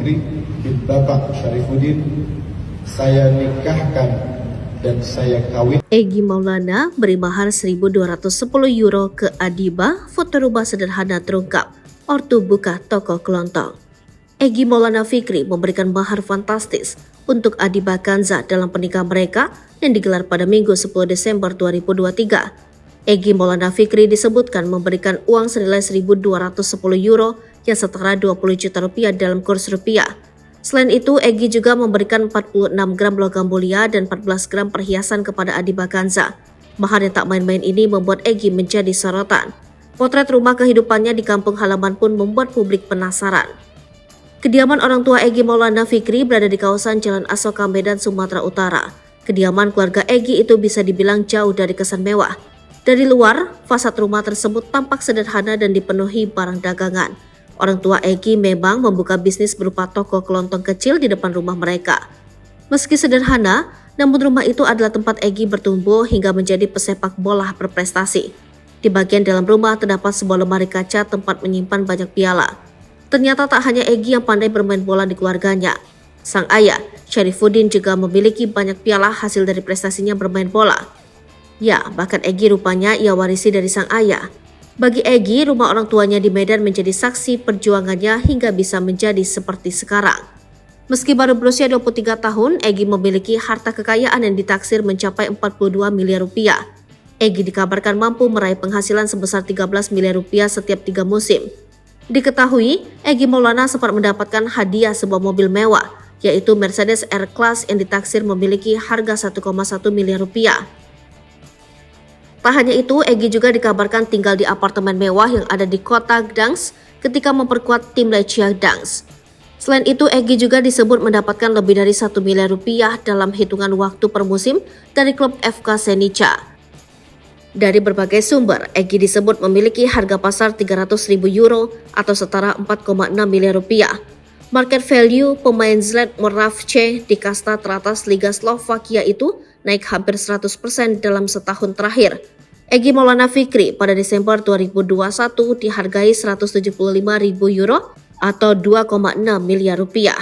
Fikri bin Bapak Syarifuddin saya nikahkan dan saya kawin. Egy Maulana beri mahar 1.210 euro ke Adiba, foto rumah sederhana terungkap, ortu buka toko kelontong. Egy Maulana Fikri memberikan mahar fantastis untuk Adiba Kanza dalam pernikahan mereka yang digelar pada Minggu 10 Desember 2023. Egy Maulana Fikri disebutkan memberikan uang senilai 1.210 euro yang setara 20 juta rupiah dalam kurs rupiah. Selain itu, Egy juga memberikan 46 gram logam mulia dan 14 gram perhiasan kepada Adiba Kanza. Mahar yang tak main-main ini membuat Egy menjadi sorotan. Potret rumah kehidupannya di kampung halaman pun membuat publik penasaran. Kediaman orang tua Egy Maulana Fikri berada di kawasan Jalan Asoka, Medan, Sumatera Utara. Kediaman keluarga Egy itu bisa dibilang jauh dari kesan mewah. Dari luar, fasad rumah tersebut tampak sederhana dan dipenuhi barang dagangan. Orang tua Egy memang membuka bisnis berupa toko kelontong kecil di depan rumah mereka. Meski sederhana, namun rumah itu adalah tempat Egy bertumbuh hingga menjadi pesepak bola berprestasi. Di bagian dalam rumah terdapat sebuah lemari kaca tempat menyimpan banyak piala. Ternyata tak hanya Egy yang pandai bermain bola di keluarganya. Sang ayah, Syarifuddin, juga memiliki banyak piala hasil dari prestasinya bermain bola. Ya, bahkan Egy rupanya ia warisi dari sang ayah. Bagi Egy, rumah orang tuanya di Medan menjadi saksi perjuangannya hingga bisa menjadi seperti sekarang. Meski baru berusia 23 tahun, Egy memiliki harta kekayaan yang ditaksir mencapai 42 miliar rupiah. Egy dikabarkan mampu meraih penghasilan sebesar 13 miliar rupiah setiap 3 musim. Diketahui, Egy Maulana sempat mendapatkan hadiah sebuah mobil mewah, yaitu Mercedes R-Class yang ditaksir memiliki harga 1,1 miliar rupiah. Tak hanya itu, Egy juga dikabarkan tinggal di apartemen mewah yang ada di kota Gdansk ketika memperkuat tim Lechia Gdansk. Selain itu, Egy juga disebut mendapatkan lebih dari 1 miliar rupiah dalam hitungan waktu per musim dari klub FK Senica. Dari berbagai sumber, Egy disebut memiliki harga pasar 300.000 euro atau setara 4,6 miliar rupiah. Market value pemain Zled Moravce di kasta teratas Liga Slovakia itu naik hampir 100% dalam setahun terakhir. Egy Maulana Fikri pada Desember 2021 dihargai 175.000 euro atau 2,6 miliar rupiah.